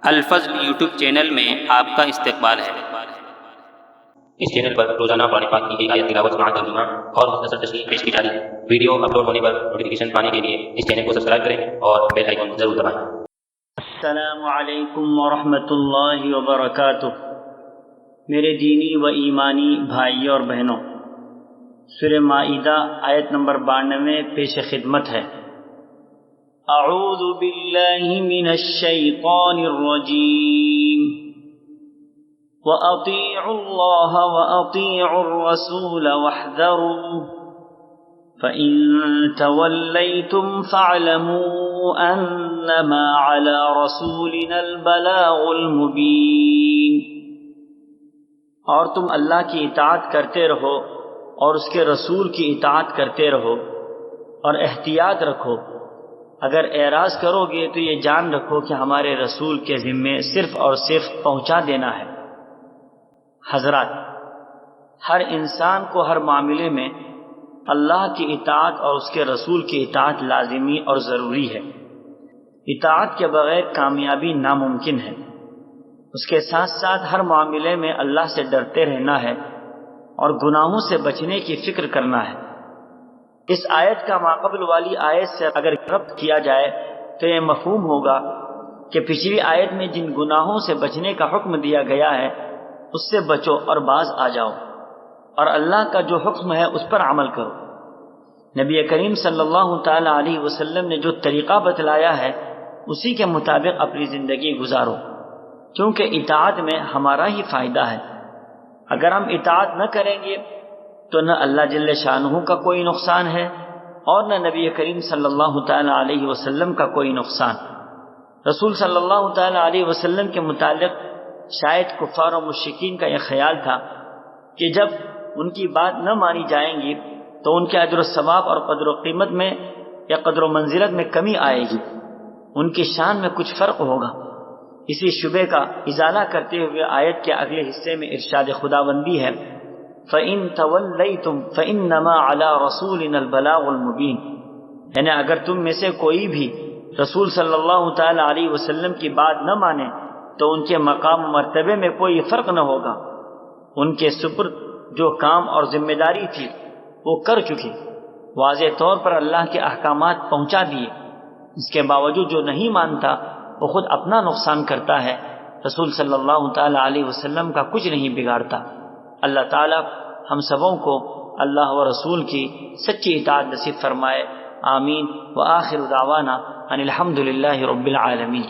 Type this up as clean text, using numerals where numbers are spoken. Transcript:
الفضل YouTube channel میں آپ کا استقبال ہے۔ اس چینل پر روزانہ قرآن پاک کی ایک آیت تلاوت مع ترجمہ اور مختصر تشریح پیش کی جاتی ہے۔ ویڈیو اپلوڈ ہونے پر نوٹیفیکیشن پانے کے لیے اس چینل کو سبسکرائب کریں اور بیل آئیکن ضرور دبائیں۔ السلام علیکم ورحمۃ اللہ وبرکاتہ۔ میرے دینی و ایمانی بھائیوں اور بہنوں، سورہ مائدہ آیت نمبر 92 پیش خدمت ہے۔ اعوذ باللہ من الشیطان الرجیم وَأَطِيعُوا اللَّهَ وَأَطِيعُوا الرَّسُولَ وَاحْذَرُوا فَإِن تَوَلَّيْتُمْ فَاعْلَمُوا أَنَّمَا عَلَى رَسُولِنَا الْبَلَاغُ الْمُبِينُ۔ اور تم اللہ کی اطاعت کرتے رہو اور اس کے رسول کی اطاعت کرتے رہو اور احتیاط رکھو۔ اگر اعراض کرو گے تو یہ جان رکھو کہ ہمارے رسول کے ذمے صرف اور صرف پہنچا دینا ہے۔ حضرات، ہر انسان کو ہر معاملے میں اللہ کی اطاعت اور اس کے رسول کی اطاعت لازمی اور ضروری ہے۔ اطاعت کے بغیر کامیابی ناممکن ہے۔ اس کے ساتھ ساتھ ہر معاملے میں اللہ سے ڈرتے رہنا ہے اور گناہوں سے بچنے کی فکر کرنا ہے۔ اس آیت کا ماقبل والی آیت سے اگر ربط کیا جائے تو یہ مفہوم ہوگا کہ پچھلی آیت میں جن گناہوں سے بچنے کا حکم دیا گیا ہے اس سے بچو اور باز آ جاؤ، اور اللہ کا جو حکم ہے اس پر عمل کرو۔ نبی کریم صلی اللہ تعالی علیہ وسلم نے جو طریقہ بتلایا ہے اسی کے مطابق اپنی زندگی گزارو، کیونکہ اطاعت میں ہمارا ہی فائدہ ہے۔ اگر ہم اطاعت نہ کریں گے تو نہ اللہ جل شانہ کا کوئی نقصان ہے اور نہ نبی کریم صلی اللہ تعالی علیہ وسلم کا کوئی نقصان۔ رسول صلی اللہ تعالی علیہ وسلم کے متعلق شاید کفار و مشرکین کا یہ خیال تھا کہ جب ان کی بات نہ مانی جائیں گی تو ان کے اجر و ثواب اور قدر و قیمت میں یا قدر و منزلت میں کمی آئے گی، ان کی شان میں کچھ فرق ہوگا۔ اسی شبے کا ازالہ کرتے ہوئے آیت کے اگلے حصے میں ارشاد خداوندی ہے فَإِن تَوَلَّيْتُمْ فَإِنَّمَا عَلَى رَسُولِنَا الْبَلَاغُ الْمُبِينُ، یعنی اگر تم میں سے کوئی بھی رسول صلی اللہ تعالی علیہ وسلم کی بات نہ مانے تو ان کے مقام و مرتبے میں کوئی فرق نہ ہوگا۔ ان کے سپرد جو کام اور ذمہ داری تھی وہ کر چکی، واضح طور پر اللہ کے احکامات پہنچا دیے۔ اس کے باوجود جو نہیں مانتا وہ خود اپنا نقصان کرتا ہے، رسول صلی اللہ تعالی علیہ وسلم کا کچھ نہیں بگاڑتا۔ اللہ تعالی ہم سبوں کو اللہ و رسول کی سچی اطاعت نصیب فرمائے، آمین۔ وآخر دعوانا ان الحمد للہ رب العالمین۔